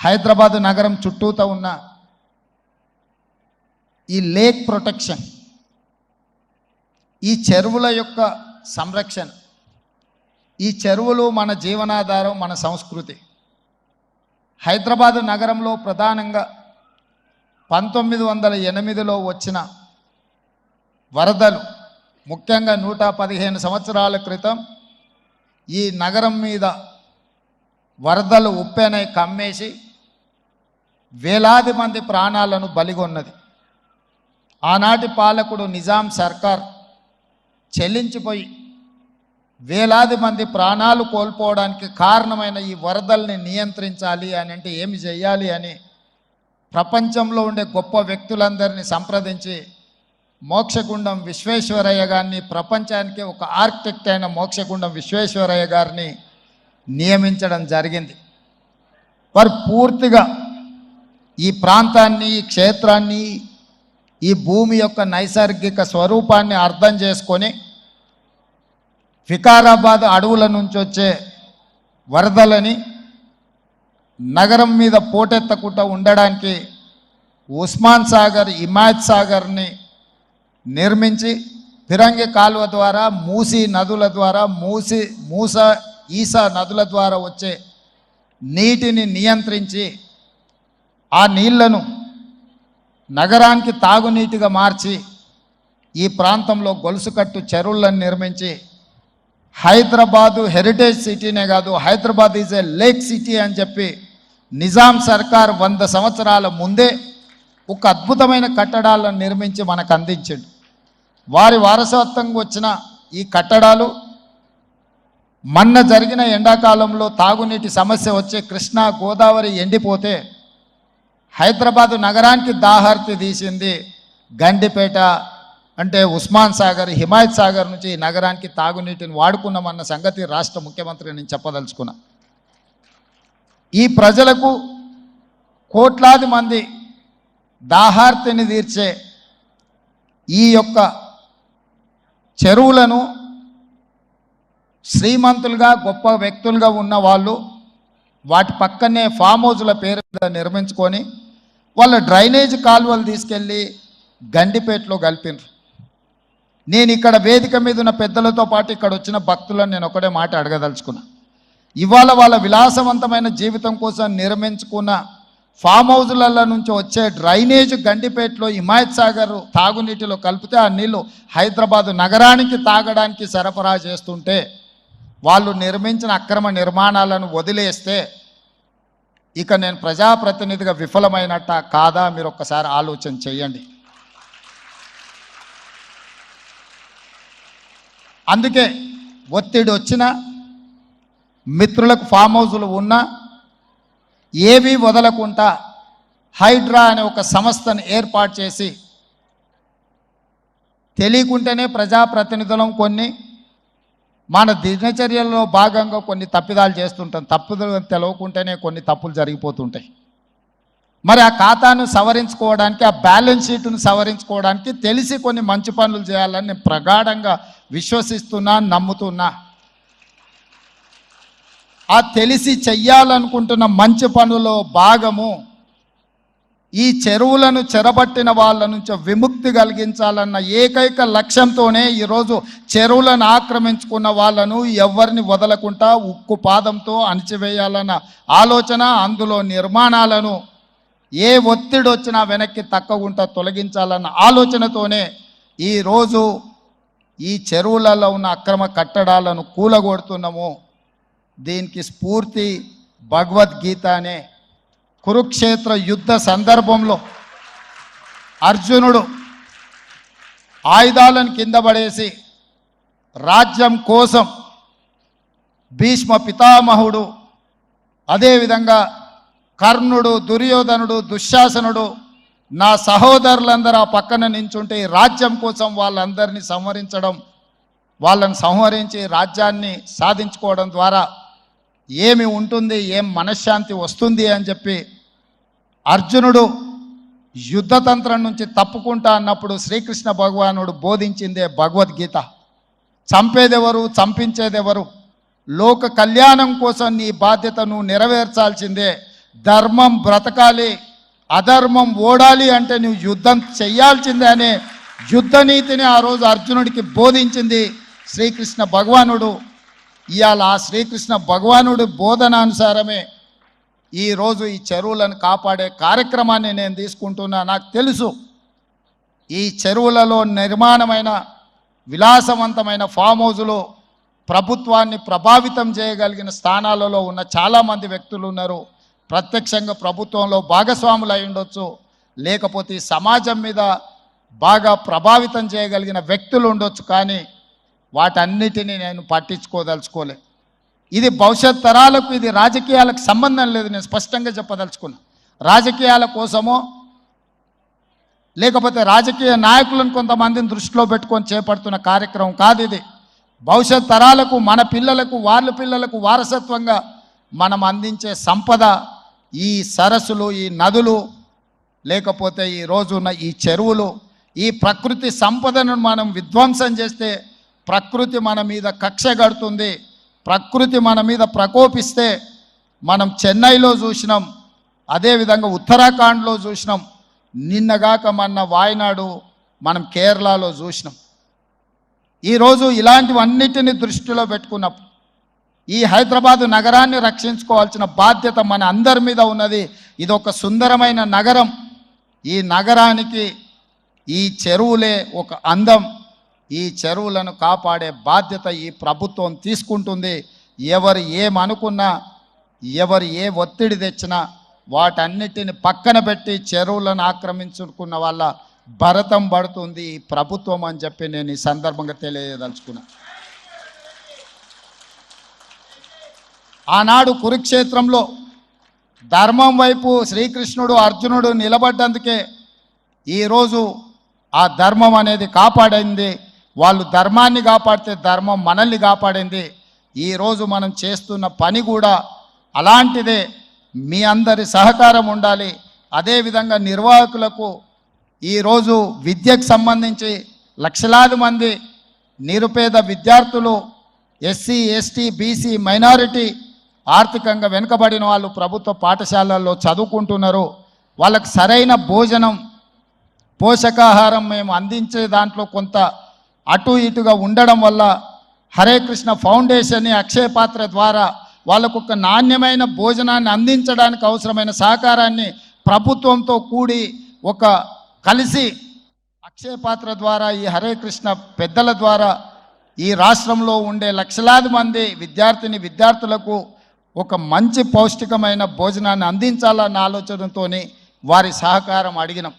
హైదరాబాదు నగరం చుట్టూతో ఉన్న ఈ లేక్ ప్రొటెక్షన్, ఈ చెరువుల యొక్క సంరక్షణ, ఈ చెరువులు మన జీవనాధారం, మన సంస్కృతి. హైదరాబాదు నగరంలో ప్రధానంగా 1908లో వచ్చిన వరదలు, ముఖ్యంగా 115 సంవత్సరాల క్రితం ఈ నగరం మీద వరదలు ఉప్పెనై కమ్మేసి వేలాది మంది ప్రాణాలను బలిగొన్నది. ఆనాటి పాలకుడు నిజాం సర్కార్ చెల్లించిపోయి వేలాది మంది ప్రాణాలు కోల్పోవడానికి కారణమైన ఈ వరదల్ని నియంత్రించాలి అని అంటే ఏమి చేయాలి అని ప్రపంచంలో ఉండే గొప్ప వ్యక్తులందరినీ సంప్రదించి మోక్షగుండం విశ్వేశ్వరయ్య గారిని, ప్రపంచానికి ఒక ఆర్కిటెక్ట్ అయిన మోక్షగుండం విశ్వేశ్వరయ్య గారిని నియమించడం జరిగింది. వారు పూర్తిగా ఈ ప్రాంతాన్ని, ఈ క్షేత్రాన్ని, ఈ భూమి యొక్క నైసర్గిక స్వరూపాన్ని అర్థం చేసుకొని వికారాబాద్ అడవుల నుంచి వచ్చే వరదలని నగరం మీద పోటెత్తకుండా ఉండడానికి ఉస్మాన్ సాగర్, హిమాయత్ సాగర్ని నిర్మించి ఫిరంగి కాలువ ద్వారా, మూసీ నదుల ద్వారా, ఈసా నదుల ద్వారా వచ్చే నీటిని నియంత్రించి ఆ నీళ్లను నగరానికి తాగునీటిగా మార్చి ఈ ప్రాంతంలో గొలుసుకట్టు చెరువులను నిర్మించి హైదరాబాదు హెరిటేజ్ సిటీనే కాదు, Hyderabad is a lake city అని చెప్పి నిజాం సర్కార్ 100 సంవత్సరాల ముందే ఒక అద్భుతమైన కట్టడాలను నిర్మించి మనకు అందించాడు. వారి వారసత్వంగా వచ్చిన ఈ కట్టడాలు మొన్న జరిగిన ఎండాకాలంలో తాగునీటి సమస్య వచ్చే కృష్ణా, గోదావరి ఎండిపోతే హైదరాబాదు నగరానికి దాహార్తి తీసింది గండిపేట, అంటే ఉస్మాన్ సాగర్, హిమాయత్ సాగర్ నుంచి ఈ నగరానికి తాగునీటిని వాడుకున్నామన్న సంగతి రాష్ట్ర ముఖ్యమంత్రి నేను చెప్పదలుచుకున్నా. ఈ ప్రజలకు, కోట్లాది మంది దాహార్తిని తీర్చే ఈ యొక్క చెరువులను శ్రీమంతులుగా, గొప్ప వ్యక్తులుగా ఉన్న వాళ్ళు వాటి పక్కనే ఫామ్ హౌజ్ల పేరు మీద నిర్మించుకొని వాళ్ళ డ్రైనేజ్ కాలువలు తీసుకెళ్ళి గండిపేటలో కలిపినారు. నేను ఇక్కడ వేదిక మీద ఉన్న పెద్దలతో పాటు ఇక్కడ వచ్చిన భక్తులను నేను ఒకటే మాట అడగదలుచుకున్నా. ఇవాళ వాళ్ళ విలాసవంతమైన జీవితం కోసం నిర్మించుకున్న ఫామ్ హౌజ్ల నుంచి వచ్చే డ్రైనేజ్ గండిపేటలో హిమాయత్ సాగర్ తాగునీటిలో కలిపితే ఆ నీళ్లు హైదరాబాదు నగరానికి తాగడానికి సరఫరా చేస్తుంటే వాళ్ళు నిర్మించిన అక్రమ నిర్మాణాలను వదిలేస్తే ఇక నేను ప్రజాప్రతినిధిగా విఫలమైనట్ట కాదా మీరు ఒక్కసారి ఆలోచన చేయండి. అందుకే ఒత్తిడి వచ్చినా, మిత్రులకు ఫామ్ హౌజులు ఉన్నా ఏవి వదలకుండా హైడ్రా అనే ఒక సంస్థను ఏర్పాటు చేసి తెలియకుంటేనే ప్రజాప్రతినిధులం కొన్ని మన దినచర్యల్లో భాగంగా కొన్ని తప్పిదాలు చేస్తుంటాం. తప్పులు తెలవకుంటేనే కొన్ని తప్పులు జరిగిపోతుంటాయి. మరి ఆ ఖాతాను సవరించుకోవడానికి, ఆ బ్యాలెన్స్ షీట్ను సవరించుకోవడానికి తెలిసి కొన్ని మంచి పనులు చేయాలని నేను ప్రగాఢంగా విశ్వసిస్తున్నా, నమ్ముతున్నా. ఆ తెలిసి చెయ్యాలనుకుంటున్న మంచి పనులో భాగము ఈ చెరువులను చెరబట్టిన వాళ్ళ నుంచి విముక్తి కలిగించాలన్న ఏకైక లక్ష్యంతోనే ఈరోజు చెరువులను ఆక్రమించుకున్న వాళ్ళను ఎవరిని వదలకుండా ఉక్కు పాదంతో అణిచివేయాలన్న ఆలోచన, అందులో నిర్మాణాలను ఏ ఒత్తిడి వచ్చినా వెనక్కి తక్కకుండా తొలగించాలన్న ఆలోచనతోనే ఈరోజు ఈ చెరువులలో ఉన్న అక్రమ కట్టడాలను కూలగొడుతున్నాము. దీనికి స్ఫూర్తి భగవద్గీత అనే కురుక్షేత్ర యుద్ధ సందర్భంలో అర్జునుడు ఆయుధాలను కింద పడేసి రాజ్యం కోసం భీష్మ పితామహుడు, అదేవిధంగా కర్ణుడు, దుర్యోధనుడు, దుశ్శాసనుడు, నా సహోదరులందరూ ఆ పక్కన నించుంటే ఈ రాజ్యం కోసం వాళ్ళందరినీ సంహరించడం, వాళ్ళని సంహరించి రాజ్యాన్ని సాధించుకోవడం ద్వారా ఏమి ఉంటుంది, ఏం మనశ్శాంతి వస్తుంది అని చెప్పి అర్జునుడు యుద్ధతంత్రం నుంచి తప్పుకుంటా అన్నప్పుడు శ్రీకృష్ణ భగవానుడు బోధించిందే భగవద్గీత. చంపేదెవరు, చంపించేదెవరు, లోక కళ్యాణం కోసం నీ బాధ్యతను నెరవేర్చాల్సిందే, ధర్మం బ్రతకాలి, అధర్మం ఓడాలి అంటే నువ్వు యుద్ధం చెయ్యాల్సిందే అనే యుద్ధ నీతిని ఆ రోజు అర్జునుడికి బోధించింది శ్రీకృష్ణ భగవానుడు. ఇవాళ ఆ శ్రీకృష్ణ భగవానుడి బోధనానుసారమే ఈరోజు ఈ చెరువులను కాపాడే కార్యక్రమాన్ని నేను తీసుకుంటున్నా. నాకు తెలుసు ఈ చెరువులలో నిర్మాణమైన విలాసవంతమైన ఫామ్ హౌజులు ప్రభుత్వాన్ని ప్రభావితం చేయగలిగిన స్థానాలలో ఉన్న చాలామంది వ్యక్తులు ఉన్నారు. ప్రత్యక్షంగా ప్రభుత్వంలో భాగస్వాములు అయి ఉండొచ్చు, లేకపోతే ఈ సమాజం మీద బాగా ప్రభావితం చేయగలిగిన వ్యక్తులు ఉండొచ్చు. కానీ వాటన్నిటినీ నేను పట్టించుకోదలుచుకోలే. ఇది భవిష్యత్ తరాలకు, ఇది రాజకీయాలకు సంబంధం లేదు. నేను స్పష్టంగా చెప్పదలుచుకున్నా. రాజకీయాల కోసమో లేకపోతే రాజకీయ నాయకులను కొంతమందిని దృష్టిలో పెట్టుకొని చేపడుతున్న కార్యక్రమం కాదు ఇది. భవిష్యత్ తరాలకు, మన పిల్లలకు, వాళ్ళ పిల్లలకు వారసత్వంగా మనం అందించే సంపద ఈ సరస్సులు, ఈ నదులు, లేకపోతే ఈ రోజున్న ఈ చెరువులు. ఈ ప్రకృతి సంపదను మనం విధ్వంసం చేస్తే ప్రకృతి మన మీద కక్ష కడుతుంది. ప్రకృతి మన మీద ప్రకోపిస్తే మనం చెన్నైలో చూసినాం, అదేవిధంగా ఉత్తరాఖండ్లో చూసినాం, నిన్నగాక మొన్న వాయనాడు మనం కేరళలో చూసినాం. ఈరోజు ఇలాంటివన్నిటిని దృష్టిలో పెట్టుకున్నప్పుడు ఈ హైదరాబాదు నగరాన్ని రక్షించుకోవాల్సిన బాధ్యత మన అందరి మీద ఉన్నది. ఇది ఒక సుందరమైన నగరం. ఈ నగరానికి ఈ చెరువులే ఒక అందం. ఈ చెరువులను కాపాడే బాధ్యత ఈ ప్రభుత్వం తీసుకుంటుంది. ఎవరు ఏమనుకున్నా, ఎవరు ఏ ఒత్తిడి తెచ్చినా వాటన్నిటిని పక్కన పెట్టి చెరువులను ఆక్రమించుకున్న వాళ్ళ భరతం పడుతుంది ఈ ప్రభుత్వం అని చెప్పి నేను ఈ సందర్భంగా తెలియదలుచుకున్నా. ఆనాడు కురుక్షేత్రంలో ధర్మం వైపు శ్రీకృష్ణుడు, అర్జునుడు నిలబడ్డందుకే ఈరోజు ఆ ధర్మం అనేది కాపాడింది. వాళ్ళు ధర్మాన్ని కాపాడితే ధర్మం మనల్ని కాపాడింది. ఈరోజు మనం చేస్తున్న పని కూడా అలాంటిదే. మీ అందరి సహకారం ఉండాలి. అదేవిధంగా నిర్వాహకులకు ఈరోజు విద్యకు సంబంధించి లక్షలాది మంది నిరుపేద విద్యార్థులు, ఎస్సీ, ఎస్టీ, బీసీ, మైనారిటీ, ఆర్థికంగా వెనుకబడిన వాళ్ళు ప్రభుత్వ పాఠశాలల్లో చదువుకుంటున్నారు. వాళ్ళకు సరైన భోజనం, పోషకాహారం మేము అందించే దాంట్లో కొంత అటు ఇటుగా ఉండడం వల్ల హరే కృష్ణ ఫౌండేషన్, అక్షయ పాత్ర ద్వారా వాళ్ళకు ఒక నాణ్యమైన భోజనాన్ని అందించడానికి అవసరమైన సహకారాన్ని ప్రభుత్వంతో కూడి ఒక కలిసి అక్షయ పాత్ర ద్వారా, ఈ హరే కృష్ణ పెద్దల ద్వారా ఈ రాష్ట్రంలో ఉండే లక్షలాది మంది విద్యార్థులకు ఒక మంచి పౌష్టికమైన భోజనాన్ని అందించాలన్న ఆలోచనతో వారి సహకారం అడిగినాం.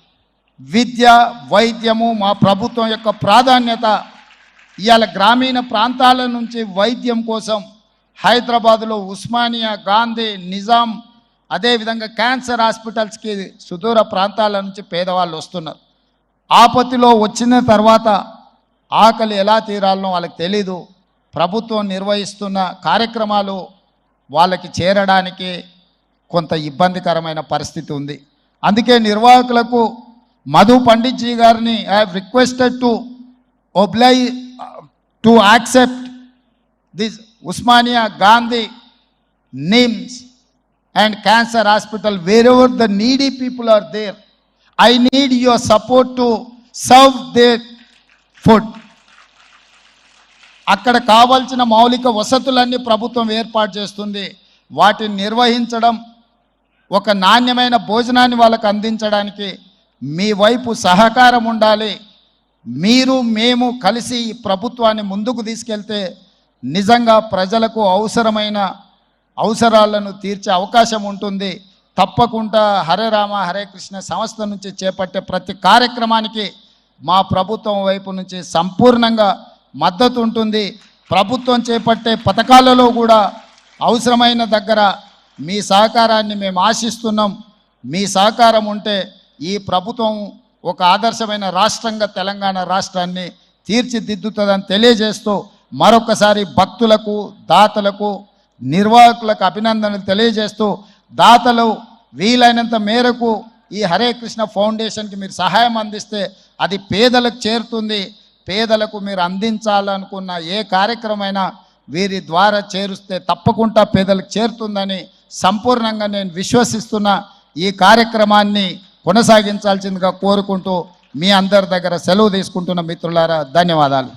విద్య, వైద్యము మా ప్రభుత్వం యొక్క ప్రాధాన్యత. ఇవాళ గ్రామీణ ప్రాంతాల నుంచి వైద్యం కోసం హైదరాబాదులో ఉస్మానియా, గాంధీ, నిజాం, అదేవిధంగా క్యాన్సర్ హాస్పిటల్స్కి సుదూర ప్రాంతాల నుంచి పేదవాళ్ళు వస్తున్నారు. ఆపత్తిలో వచ్చిన తర్వాత ఆకలి ఎలా తీరాలనో వాళ్ళకి తెలీదు. ప్రభుత్వం నిర్వహిస్తున్న కార్యక్రమాలు వాళ్ళకి చేరడానికి కొంత ఇబ్బందికరమైన పరిస్థితి ఉంది. అందుకే నిర్వాహకులకు మధు పండిత్ జీ గారిని I have requested to accept this Osmania, Gandhi, NIMS and cancer hospital, wherever the needy people are there. I need your support to serve their food. అక్కడ కావాల్సిన మౌలిక వసతులన్నీ ప్రభుత్వం ఏర్పాటు చేస్తుంది. వాటిని నిర్వహించడం, ఒక నాణ్యమైన భోజనాన్ని వాళ్ళకు అందించడానికి మీ వైపు సహకారం ఉండాలి. మీరు మేము కలిసి ఈ ప్రభుత్వాన్ని ముందుకు తీసుకెళ్తే నిజంగా ప్రజలకు అవసరాలను తీర్చే అవకాశం ఉంటుంది. తప్పకుండా హరే రామ హరే కృష్ణ సంస్థ నుంచి చేపట్టే ప్రతి కార్యక్రమానికి మా ప్రభుత్వం వైపు నుంచి సంపూర్ణంగా మద్దతు ఉంటుంది. ప్రభుత్వం చేపట్టే పథకాలలో కూడా అవసరమైన దగ్గర మీ సహకారాన్ని మేము ఆశిస్తున్నాం. మీ సహకారం ఉంటే ఈ ప్రభుత్వం ఒక ఆదర్శమైన రాష్ట్రంగా తెలంగాణ రాష్ట్రాన్ని తీర్చిదిద్దుతుందని తెలియజేస్తూ మరొకసారి భక్తులకు, దాతలకు, నిర్వాహకులకు అభినందనలు తెలియజేస్తూ, దాతలు వీలైనంత మేరకు ఈ హరే కృష్ణ ఫౌండేషన్కి మీరు సహాయం అందిస్తే అది పేదలకు చేరుతుంది. పేదలకు మీరు అందించాలనుకున్న ఏ కార్యక్రమమైనా వీరి ద్వారా చేరుస్తే తప్పకుండా పేదలకు చేరుతుందని సంపూర్ణంగా నేను విశ్వసిస్తున్న ఈ కార్యక్రమాన్ని కొనసాగించాల్సిందిగా కోరుకుంటూ మీ అందరి దగ్గర సెలవు తీసుకుంటున్న మిత్రులారా ధన్యవాదాలు.